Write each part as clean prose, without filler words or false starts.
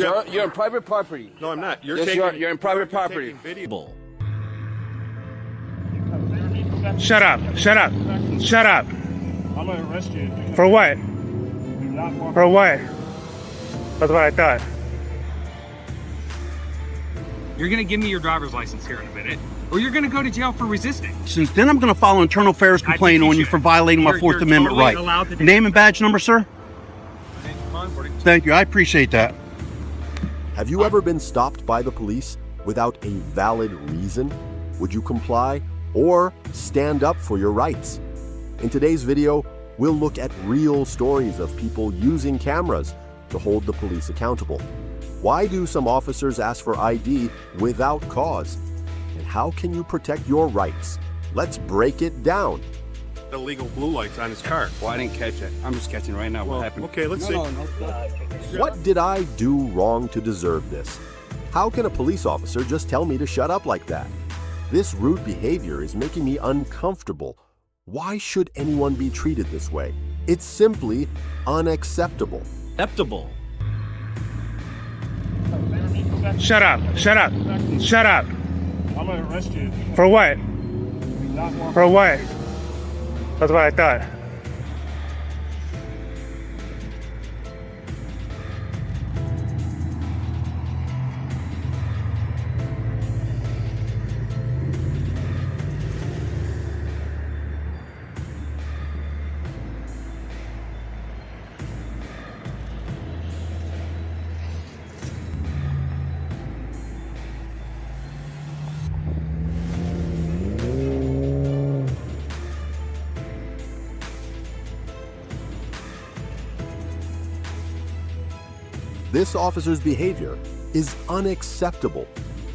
You're in private property. No, I'm not. You're in private property. Video. Shut up. Shut up. Shut up. I'm gonna arrest you. For what? For what? That's what I thought. You're gonna give me your driver's license here in a minute, or you're gonna go to jail for resisting. Since then, I'm going to file an internal affairs complaint on you for violating my Fourth Amendment right. Name and badge number, sir? Thank you. I appreciate that. Have you ever been stopped by the police without a valid reason? Would you comply or stand up for your rights? In today's video, we'll look at real stories of people using cameras to hold the police accountable. Why do some officers ask for ID without cause? And how can you protect your rights? Let's break it down. Illegal blue lights on his car. Well, I didn't catch it. I'm just catching right now. What happened? Okay, let's see. What did I do wrong to deserve this? How can a police officer just tell me to shut up like that? This rude behavior is making me uncomfortable. Why should anyone be treated this way? It's simply unacceptable. Shut up. Shut up. Shut up. I'm gonna arrest you. For what? For what? That's what I thought. This officer's behavior is unacceptable.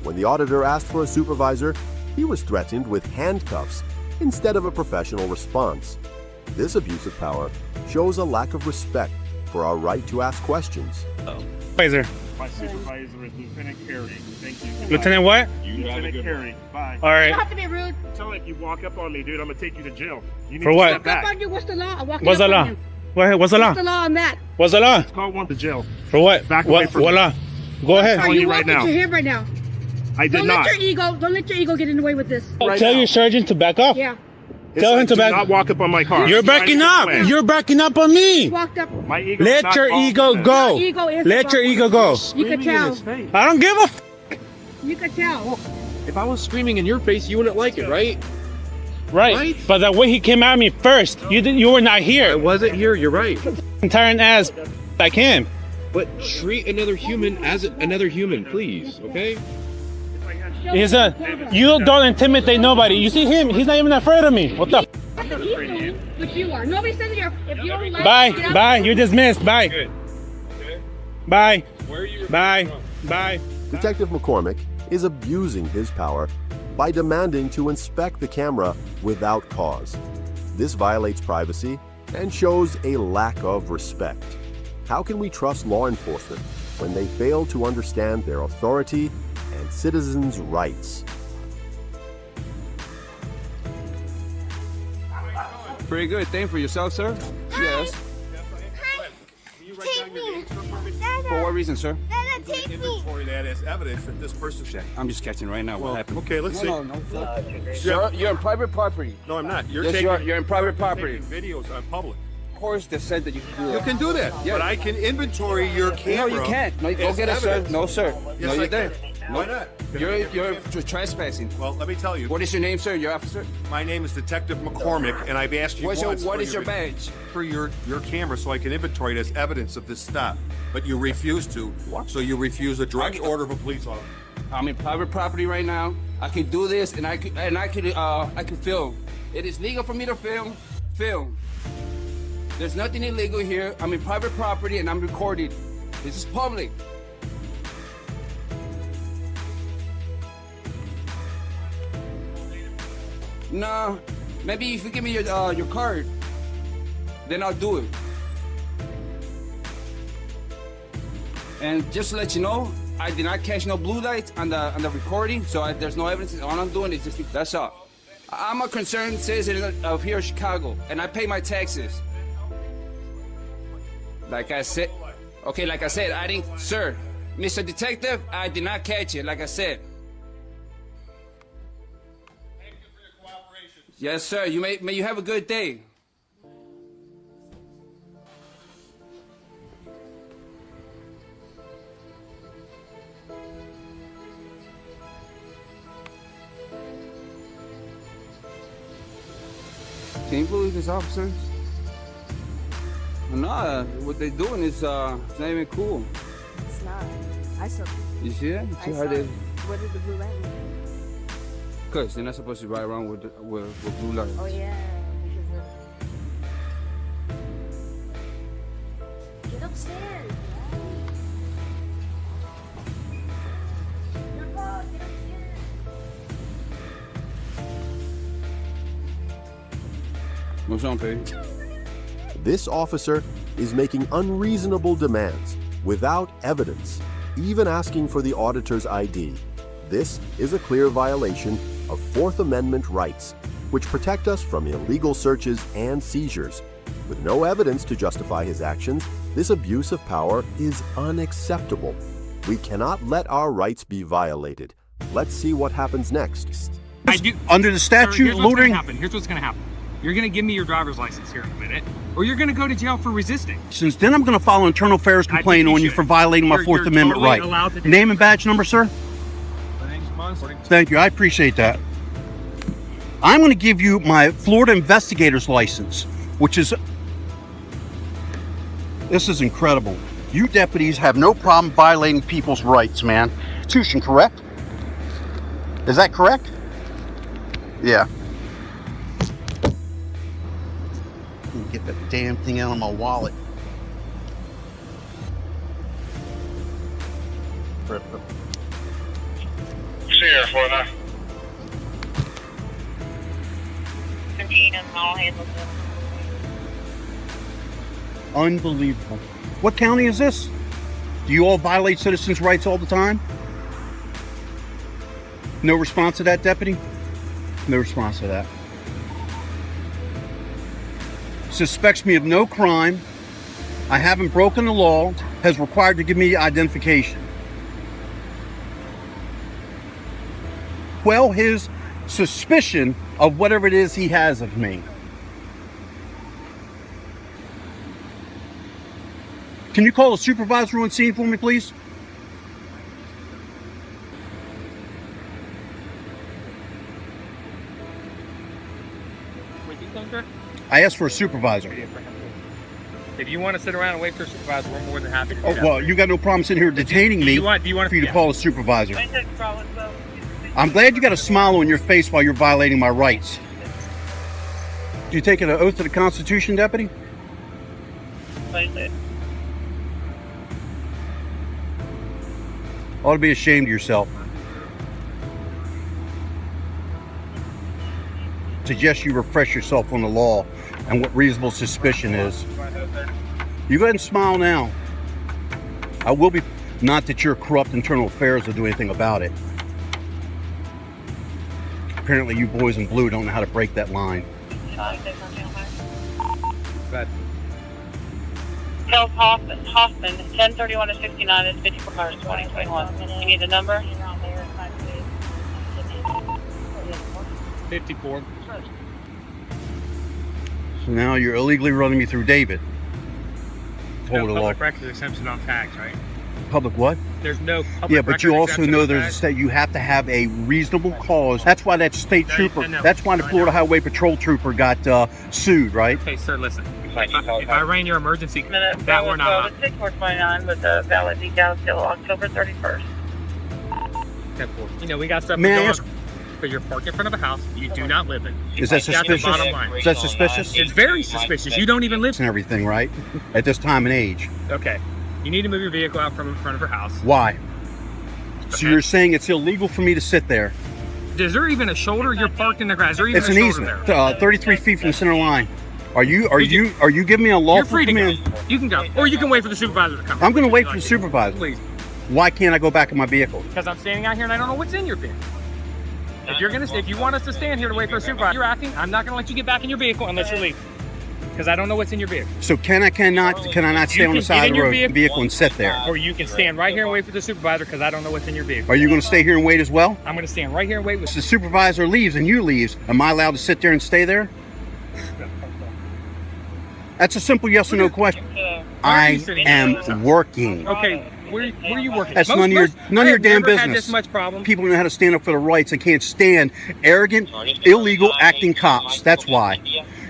When the auditor asked for a supervisor, he was threatened with handcuffs instead of a professional response. This abuse of power shows a lack of respect for our right to ask questions. Supervisor. My supervisor is Lieutenant Carey. Thank you. Lieutenant what? Lieutenant Carey. Bye. All right. You don't have to be rude. Tell me if you walk up on me, dude, I'm gonna take you to jail. You need For to what? step back. Walk up on you. What's the law? I'm walking What's the up law? on you. What's the law? What's the law on that? What's the law? Call one to jail. For what? Back away What? from What me. law? Go ahead. Are telling you you right walking now. to him right now? I did Don't not. let your ego get in the way with this. Right Tell now. your sergeant to back off. Yeah. Tell him to Do back. not walk up on my car. You're backing up. You're backing up on me. Walked up. My ego is Let not your involved ego in that. go. Your ego is Let your involved. ego go. You Screaming could in tell. his face. I don't give a f. You could tell. If I was screaming in your face, you wouldn't like it, right? Right. But the way he came at me first, you were not I here. wasn't here. You're right. Entire ass like him. But treat another human as another human, please. Okay? He's you don't intimidate nobody. You see him? He's not even afraid of me. What the f? But you are. Nobody says if you don't like Bye. it, get out. Bye. You're dismissed. Bye. Good. Okay. Bye. Where are you? Bye. Bye. Detective McCormick is abusing his power by demanding to inspect the camera without cause. This violates privacy and shows a lack of respect. How can we trust law enforcement when they fail to understand their authority and citizens' rights? Pretty good. Thing for yourself, sir? Yes. Take me. For what reason, sir? Dada, take me. Inventory that as evidence that this person. I'm just catching right now. What happened? Okay, let's see. You're in private property. No, I'm not. You're Yes, taking you're in private property. videos on public. Of course, they said that you can do You that. can do that, Yeah. but I can inventory your No, camera. you can't. No, go as get it, sir. evidence. No, sir. Yes, no, I you're there. can. No. Why not? You're trespassing. Well, let me tell you. What is your name, sir? Your officer? My name is Detective McCormick, and I've asked you What once is your badge? for your camera so I can inventory it as evidence of this stop. But you refuse to. What? So you refuse a direct order of a police officer. I'm in private property right now. I can do this, and I can film. It is legal for me to film. Film. There's nothing illegal here. I'm in private property, and I'm recording. This is public. No, maybe if you give me your card, then I'll do it. And just to let you know, I did not catch no blue lights on the recording, so there's no evidence. All I'm doing is just that's all. I'm a concerned citizen of here in Chicago, and I pay my taxes. Like I said, okay, like I said, I didn't, sir. Mr. Detective, I did not catch it, like I said. Thank you for your cooperation. Yes, sir. May you have a good day. Can you believe this, officers? No, what they're doing is it's not even cool. It's not. I saw. You see that? You see I how saw they? it. What did the blue light mean? Cause they're not supposed to ride around with blue lights. Oh yeah, because get upstairs. Your fault. Get upstairs. What's wrong, baby? This officer is making unreasonable demands without evidence, even asking for the auditor's ID. This is a clear violation of Fourth Amendment rights, which protect us from illegal searches and seizures. With no evidence to justify his actions, this abuse of power is unacceptable. We cannot let our rights be violated. Let's see what happens next. I do. Under the statute, Here's what's loitering. gonna happen. Here's what's gonna happen. You're gonna give me your driver's license here in a minute, or you're gonna go to jail for resisting. Since then, I'm going to file an internal affairs I complaint think you on you should. for violating my Fourth You're Amendment totally right. allowed to do Name and badge number, sir? Thank you. I appreciate that. I'm going to give you my Florida investigator's license, which is... This is incredible. You deputies have no problem violating people's rights, man. Constitution, correct? Is that correct? Yeah. Let me get that damn thing out of my wallet. Sheriff, what I? Unbelievable. What county is this? Do you all violate citizens' rights all the time? No response to that, deputy? No response to that. Suspects me of no crime. I haven't broken the law. Has required to give me identification. Quell his suspicion of whatever it is he has of me. Can you call a supervisor on scene for me, please? I asked for a supervisor. If you want to sit around and wait for a supervisor, we're more than happy to do Oh, that. well, you got no problem sitting here detaining me Do you want for you to call a supervisor. I'm glad you got a smile on your face while you're violating my rights. Do you take an oath to the Constitution, deputy? Ought to be ashamed of yourself. Suggest you refresh yourself on the law and what reasonable suspicion is. You go ahead and smile now. I will be, not that your corrupt internal affairs will do anything about it. Apparently you boys in blue don't know how to break that line. Charles Hoffman, 1031 to 69 is 54 cars, 2021. You need the number? 54. So now you're illegally running me through David. No Total law. public record exemption on tags, right? Public what? There's no public Yeah, but you record also exemption know on there's a tags. state, you have to have a reasonable cause. That's why that state trooper, no, that's why the I Florida know. Highway Patrol trooper got sued, right? Okay, sir, listen. If I ran your emergency, Minute, that we're not. 6429 with a valid detail till October 31st. You know, we got stuff May I going ask- on. But you're parked in front of a house you do not live in. Is that That's the suspicious? bottom line. Is that suspicious? It's very suspicious. You don't even live. And everything, right? At this time and age. Okay. You need to move your vehicle out from in front of her house. Why? So Okay. you're saying it's illegal for me to sit there? Is there even a shoulder? You're parked in the grass. Is there even It's a an shoulder easement, there? 33 feet from the center line. Are you giving me a You're lawful free to go. command? You can go, or you can wait for the supervisor to come. I'm going to wait Like for the it. supervisor. Please, Why can't I go back in my vehicle? because I'm standing out here and I don't know what's in your vehicle. If you want us to stand here to wait for a supervisor, you're acting. I'm not going to let you get back in your vehicle unless you leave. because I don't know what's in your vehicle. So can I not stay on the side of the road vehicle and sit there? Or you can stand right here and wait for the supervisor because I don't know what's in your vehicle. Are you going to stay here and wait as well? I'm going to stand right here and wait with If the supervisor leaves and you leaves, am I allowed to sit there and stay there? That's a simple yes or no question. I am working. Okay, where are you working? That's none of your damn never had business. this much problem. People know how to stand up for their rights and can't stand arrogant, illegal acting cops. That's why.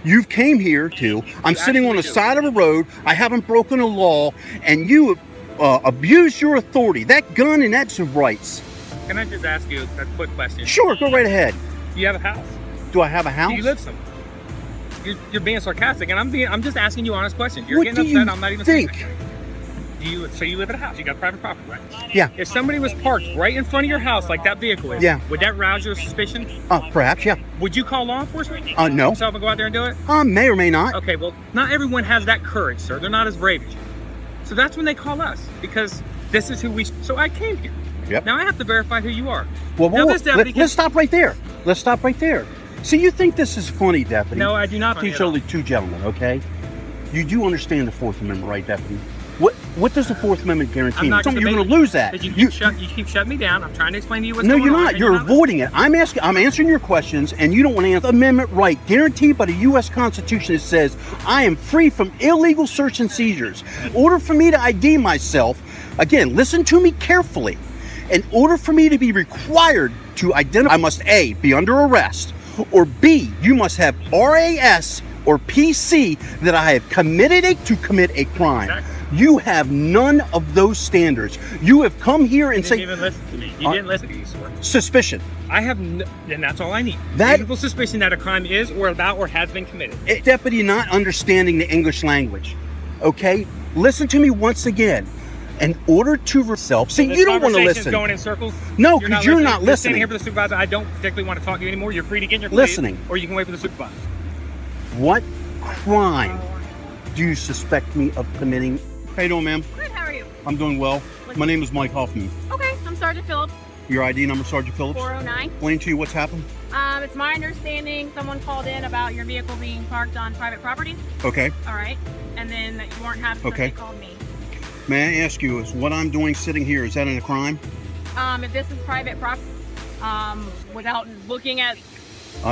You've came here to, I'm sitting on the side of a road, I haven't broken a law, and you abused your authority. That gun and that's of rights. Can I just ask you a quick question? Sure, go right ahead. Do you have a house? Do I have a house? Do you live somewhere? You're being sarcastic, and I'm just asking you honest questions. You're What getting do upset. you I'm not even think? saying that. So you live in a house. You got private property, right? Yeah. If somebody was parked right in front of your house like that vehicle is, Yeah. would that rouse your suspicion? Perhaps, yeah. Would you call law enforcement? No. Yourself and go out there and do it? May or may not. Okay, well, not everyone has that courage, sir. They're not as brave as you. So that's when they call us, because this is who we... So I came here. Yep. Now I have to verify who you are. Well, Now, this deputy let's stop right there. Let's stop right there. See, you think this is funny, Deputy? No, I do not. These are only two gentlemen, okay? You do understand the Fourth Amendment, right, Deputy? What does the Fourth Amendment guarantee? You're going to lose that. You keep shutting me down. I'm trying to explain to you what's No, going you're on. not. You're avoiding it. I'm answering your questions, and you don't want to answer. Amendment right, guaranteed by the U.S. Constitution, it says, I am free from illegal search and seizures. In order for me to ID myself, again, listen to me carefully. In order for me to be required to identify, I must A, be under arrest, or B, you must have RAS or PC that I have to commit a crime. Exactly. You have none of those standards. You have come here and You didn't even listen to me. You didn't listen to me, sir. Suspicion. I have, and that's all I need. That- Reasonable suspicion that a crime is or about or has been committed. Deputy not understanding the English language. Okay? Listen to me once again. In order to yourself, see, This you don't want to conversation's listen. going in circles. No, because you're not You're listening. standing here for the supervisor. I don't particularly want to talk to you anymore. You're free to get in your Listening. or you can wait for the supervisor. What crime do you suspect me of committing? How you doing, ma'am? Good, how are you? I'm doing well. My name is Mike Hoffman. Okay, I'm Sergeant Phillips, Your ID number, Sergeant Phillips? 409. Explain to you what's happened. It's my understanding someone called in about your vehicle being parked on private property. Okay. All right. And then that you weren't happy, so Okay. they called me. May I ask you, is what I'm doing sitting here, is that a crime? If this is private property, without looking at...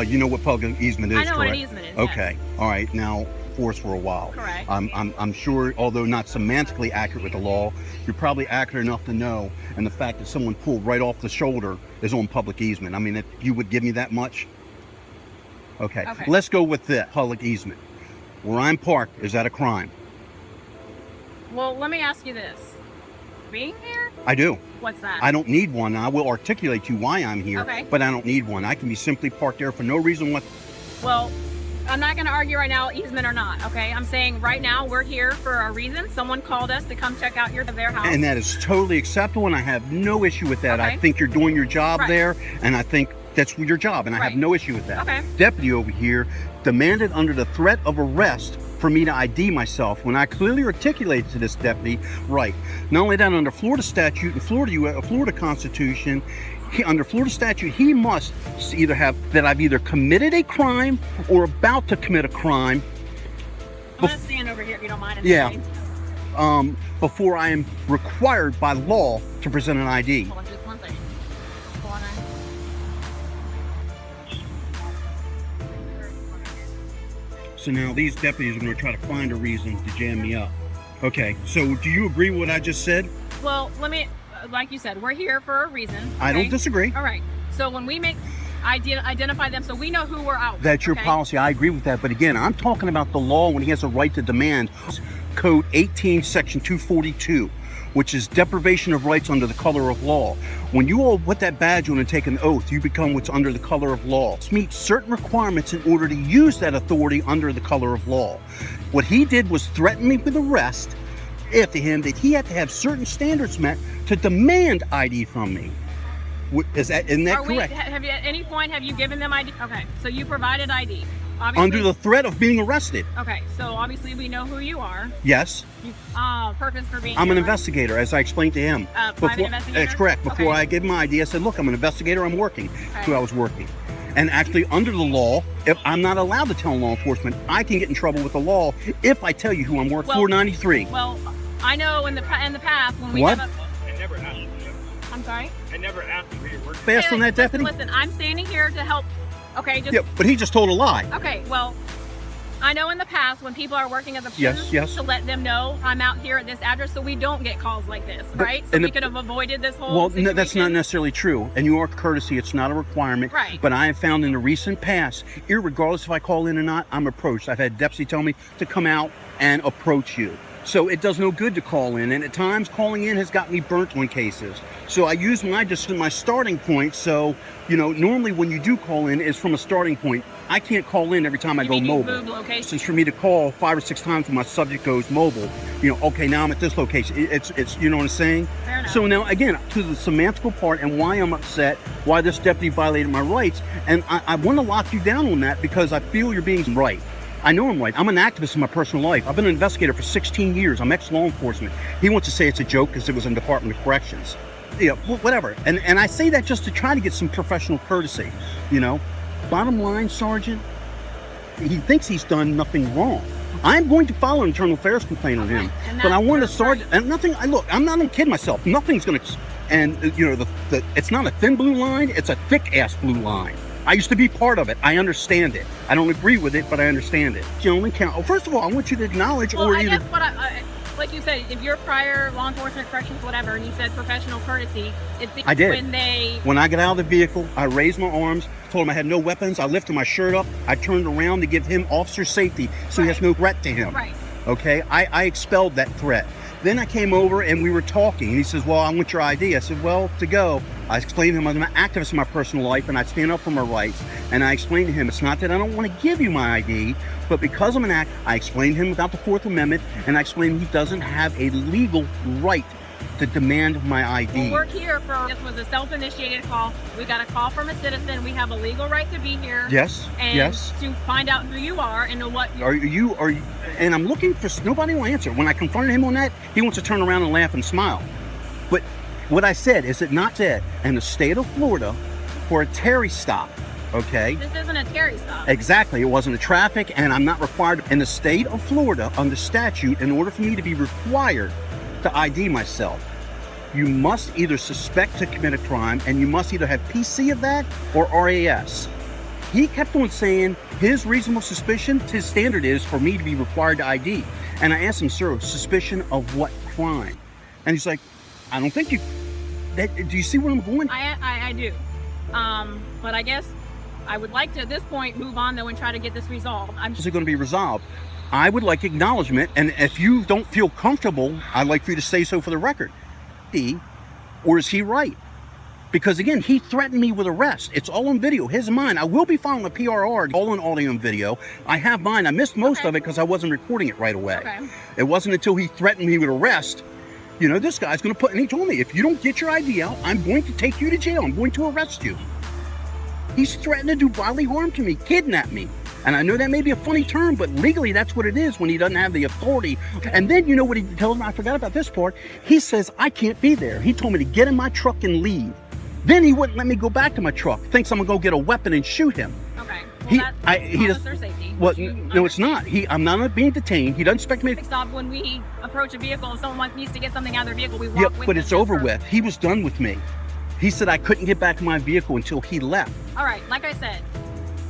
You know what public easement is, I know correct? what an easement is, Okay. yes. All right. Now, force for a while. Correct. I'm sure, although not semantically accurate with the law, you're probably accurate enough to know, and the fact that someone pulled right off the shoulder is on public easement. I mean, if you would give me that much? Okay. Okay. Let's go with that, public easement. Where I'm parked, is that a crime? Well, let me ask you this. Being here? I do. What's that? I don't need one. I will articulate to you why I'm here, Okay. but I don't need one. I can be simply parked there for no reason what. Well, I'm not going to argue right now, easement or not, okay? I'm saying right now we're here for a reason. Someone called us to come check out their house. And that is totally acceptable, and I have no issue with that. I Okay. think you're doing your job Right. there, and I think that's your job, and I have Right. no issue with that. Okay. Deputy over here demanded under the threat of arrest for me to ID myself when I clearly articulated to this deputy, right. Not only that, under Florida statute and Florida Constitution, under Florida statute, he must either have that I've either committed a crime or about to commit a crime. I'm going to stand over here if you don't mind. Yeah. Before I am required by law to present an ID. Hold on just one second. Hold on. So now these deputies are going to try to find a reason to jam me up. Okay, so do you agree with what I just said? Well, let me, like you said, we're here for a reason. I don't okay? disagree. All right. So when we identify them so we know who we're out. That's your okay? policy. I agree with that. But again, I'm talking about the law when he has a right to demand. Code 18, Section 242, which is deprivation of rights under the color of law. When you all put that badge on and take an oath, you become what's under the color of law. Meet certain requirements in order to use that authority under the color of law. What he did was threaten me with arrest after him that he had to have certain standards met to demand ID from me. Isn't that correct? Have you, at any point, have you given them ID? Okay, so you provided ID. Obviously, Under the threat of being arrested. Okay, so obviously we know who you are. Yes. Purpose for being I'm an here. investigator, as I explained to him. Private investigator? That's correct. Before Okay. I gave him my ID, I said, look, I'm an investigator, I'm working. That's who I was working. And actually, under the law, if I'm not allowed to tell law enforcement, I can get in trouble with the law if I tell you who I'm worth. Well, 493. Well, I know in the past when we What? have I never asked you. I'm sorry? I never asked you where you work. Fast on that, deputy? Listen, I'm standing here to help. Okay, just Yeah, but he just told a lie. okay. Well, I know in the past when people are working at the Yes, prison yes. to let them know I'm out here at this address, so we don't get calls like this, right? So and we the- could have avoided this whole. Well, no, that's not situation. necessarily true. And you are courtesy, it's not a requirement. Right. But I have found in the recent past, irregardless if I call in or not, I'm approached. I've had deputy tell me to come out and approach you. So it does no good to call in. And at times, calling in has got me burnt on cases. So I use my starting point. So, you know, normally when you do call in, it's from a starting point. I can't call in every time I You go mean you mobile. move location? Since for me to call 5 or 6 times when my subject goes mobile, you know, okay, now I'm at this location. It's you know what I'm saying? Fair enough. So now, again, to the semantical part and why I'm upset, why this deputy violated my rights, and I want to lock you down on that because I feel you're being right. I know I'm right. I'm an activist in my personal life. I've been an investigator for 16 years. I'm ex-law enforcement. He wants to say it's a joke because it was in Department of Corrections. You know, whatever. And I say that just to try to get some professional courtesy, you know. Bottom line, Sergeant, he thinks he's done nothing wrong. I'm going to file an internal affairs complaint on him. And But I that's want to your Sergeant, and nothing, look, I'm not kidding myself. Nothing's going to, and you know, it's not a thin blue line, it's a thick ass blue line. I used to be part of it. I understand it. I don't agree with it, but I understand it. Gentlemen, first of all, I want you to acknowledge Well, or I either. guess what like you said, if you're prior law enforcement, corrections, whatever, and you said professional courtesy, it's I did. when I got out of the vehicle, I raised my arms, told him I had no weapons. I lifted my shirt up. I turned around to give him officer safety so he has no threat to him. Right. Okay? I expelled that threat. Then I came over and we were talking. And he says, well, I want your ID. I said, well, to go. I explained to him I'm an activist in my personal life and I stand up for my rights. And I explained to him, it's not that I don't want to give you my ID, but because I'm an I explained to him about the Fourth Amendment and I explained he doesn't have a legal right to demand my ID. Well, we're here for, this was a self-initiated call. We got a call from a citizen. We have a legal right to be here. Yes, and yes. to find out who you are and what Are you, and I'm looking for, nobody will answer. When I confronted him on that, he wants to turn around and laugh and smile. But what I said, is it not said in the state of Florida for a Terry stop, okay? This isn't a Terry stop. Exactly, it wasn't a traffic and I'm not required, in the state of Florida, under statute, in order for me to be required to ID myself, you must either suspect to commit a crime and you must either have PC of that or RAS. He kept on saying his reasonable suspicion, his standard is for me to be required to ID. And I asked him, sir, suspicion of what crime? And he's like, I don't think you, do you see where I'm going? I do. But I guess I would like to, at this point, move on though and try to get this resolved. Is it going to be resolved? I would like acknowledgement, and if you don't feel comfortable, I'd like for you to say so for the record. Or is he right? Because again, he threatened me with arrest. It's all on video. His and mine. I will be filing a PRR, all on audio and video. I have mine. I missed most of it because I wasn't recording it right away. Okay. It wasn't until he threatened me with arrest. You know, this guy's going to put, and he told me, if you don't get your ID out, I'm going to take you to jail. I'm going to arrest you. He's threatened to do bodily harm to me, kidnap me. And I know that may be a funny term, but legally that's what it is when he doesn't have the authority. And then you know what he tells me? I forgot about this part. He says, I can't be there. He told me to get in my truck and leave. Then he wouldn't let me go back to my truck. Thinks I'm gonna go get a weapon and shoot him. Okay. Well, He does. officer safety. Well, no, it's not. I'm not being detained. He doesn't expect me to. Stop when we approach a vehicle. If someone needs to get something out of their vehicle, we walk with But them it's just over for- with. He was done with me. He said I couldn't get back to my vehicle until he left. All right. Like I said,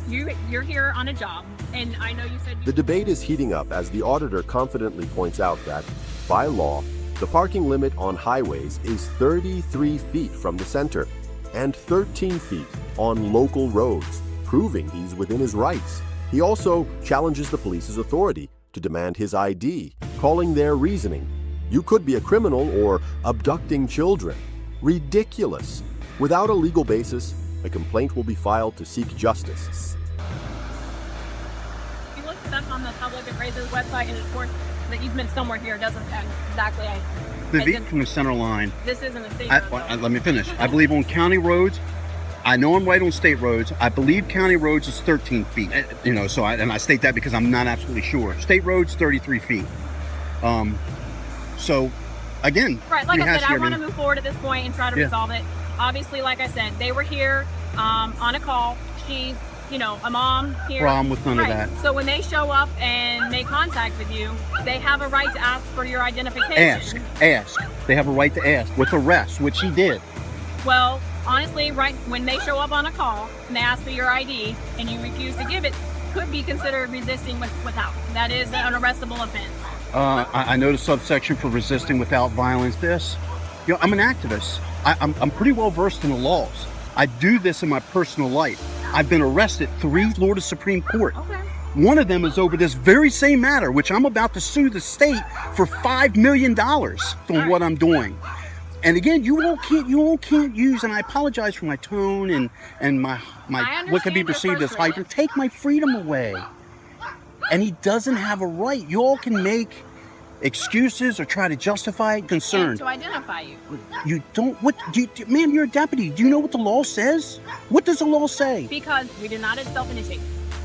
you're here on a job, and I know you said The debate is heating up as the auditor confidently points out that, by law, the parking limit on highways is 33 feet from the center and 13 feet on local roads, proving he's within his rights. He also challenges the police's authority to demand his ID, calling their reasoning, "You could be a criminal or abducting children," ridiculous. Without a legal basis, a complaint will be filed to seek justice. if you look up on the public appraiser's website, and of course the easement somewhere here doesn't exactly. The I vehicle didn't- from the center line. This isn't a state road, though. Let me finish. I believe on county roads, I know I'm right on state roads. I believe county roads is 13 feet. You know, so I state that because I'm not absolutely sure. State roads, 33 feet. So, again, Right, like I rehash said, I here, want to move forward at this point and try to Yeah. resolve it. Obviously, like I said, they were here on a call. she's, you know, a mom here. Problem with none of that. So when they show up and make contact with you, they have a right to ask for your identification. Ask. They have a right to ask with arrest, which he did. Well, honestly, right when they show up on a call and they ask for your ID and you refuse to give it, could be considered resisting without. That is an arrestable offense. I know the subsection for resisting without violence. You know, I'm an activist. I'm pretty well versed in the laws. I do this in my personal life. I've been arrested 3 Florida Supreme Court. Okay. One of them is over this very same matter, which I'm about to sue the state for $5 million on what I'm doing. And again, you all can't use, and I apologize for my tone and my what could be perceived as hyper. Take my freedom away. And he doesn't have a right. You all can make excuses or try to justify concern. And to identify you. You don't. Ma'am, you're a deputy. Do you know what the law says? What does the law say? Because we did not self-initiate.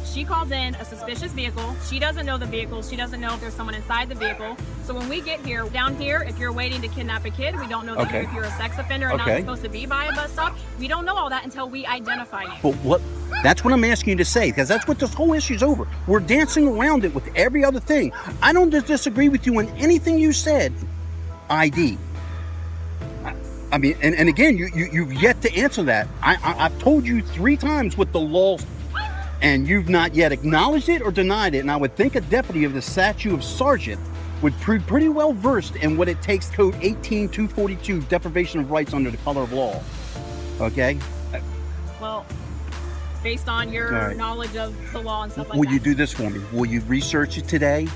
She calls in a suspicious vehicle. She doesn't know the vehicle. She doesn't know if there's someone inside the vehicle. So when we get here, down here, if you're waiting to kidnap a kid, we don't know that if you're a sex offender and not supposed to be by a bus stop. We don't know all that until we identify you. But what? That's what I'm asking you to say, because that's what this whole issue's over. We're dancing around it with every other thing. I don't disagree with you on anything you said. ID. I mean, and again, you've yet to answer that. I've told you 3 times what the law, and you've not yet acknowledged it or denied it. And I would think a deputy of the statute of sergeant would be pretty well versed in what it takes, code 18242, deprivation of rights under the color of law. Okay? Well, based on your knowledge of the law and stuff like that. Will you do this for me? Will you research it today?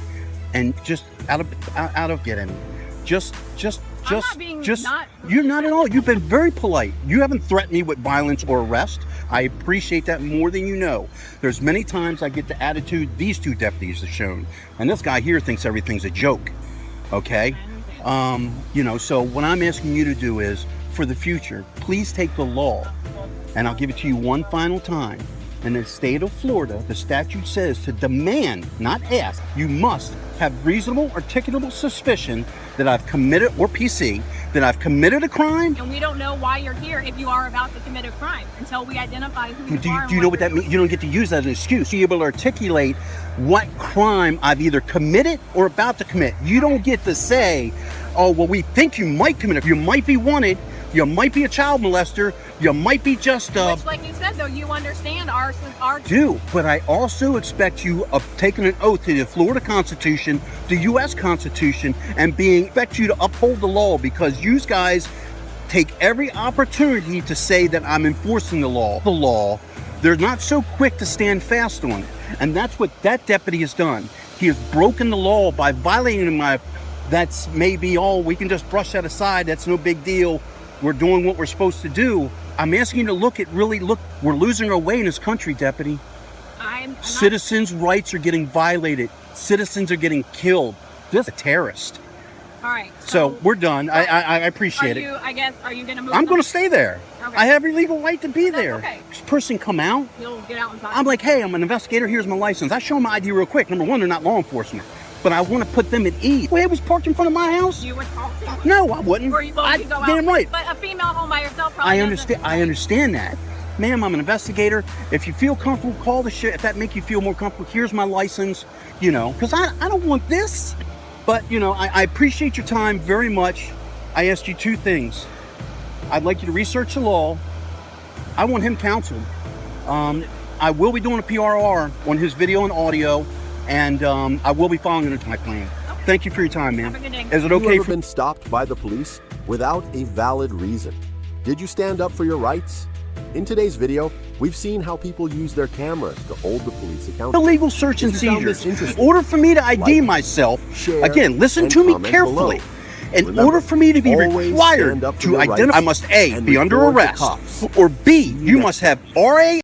And just out of get any. You're not at all. You've been very polite. You haven't threatened me with violence or arrest. I appreciate that more than you know. There's many times I get the attitude these 2 deputies have shown, and this guy here thinks everything's a joke. Okay? You know, so what I'm asking you to do is, for the future, please take the law, and I'll give it to you one final time. In the state of Florida, the statute says to demand, not ask, you must have reasonable, articulable suspicion that I've committed, or PC, that I've committed a crime. And we don't know why you're here if you are about to commit a crime until we identify who you are. Do you know what that means? You don't get to use that as an excuse. You're able to articulate what crime I've either committed or about to commit. You don't get to say, oh, well, we think you might commit it. You might be wanted. You might be a child molester. You might be just Which, like you said, though, you understand our do, but I also expect you of taking an oath to the Florida Constitution, the U.S. Constitution, and expect you to uphold the law, because you guys take every opportunity to say that I'm enforcing the law. The law, they're not so quick to stand fast on it. And that's what that deputy has done. He has broken the law by violating that's maybe all, we can just brush that aside, that's no big deal. We're doing what we're supposed to do. I'm asking you to look, we're losing our way in this country, deputy. Citizens' rights are getting violated. Citizens are getting killed. This is a terrorist. All right. So we're done. I appreciate it. I guess, are you going to move? I'm going to stay there. Okay. I have every legal right to be there. Okay. This person come out. He'll get out and talk. I'm like, hey, I'm an investigator. Here's my license. I show them my ID real quick. Number one, they're not law enforcement. But I want to put them at ease. Well, it was parked in front of my house. You would call too. No, I wouldn't. Or you go damn right. But a female home by herself probably I understand that. Ma'am, I'm an investigator. If you feel comfortable, call the shit. If that makes you feel more comfortable, here's my license. You know, because I don't want this. But, you know, I appreciate your time very much. I asked you 2 things. I'd like you to research the law. I want him counseled. I will be doing a PRR on his video and audio. And I will be following into my plan. Okay. Thank you for your time, man. Have a good day. Is it okay? Have you ever been stopped by the police without a valid reason? Did you stand up for your rights? In today's video, we've seen how people use their cameras to hold the police accountable. Illegal search and seizures. In order for me to ID myself, again, listen to me carefully. In order for me to be required to identify, I must A, be under arrest, or B, you must have RA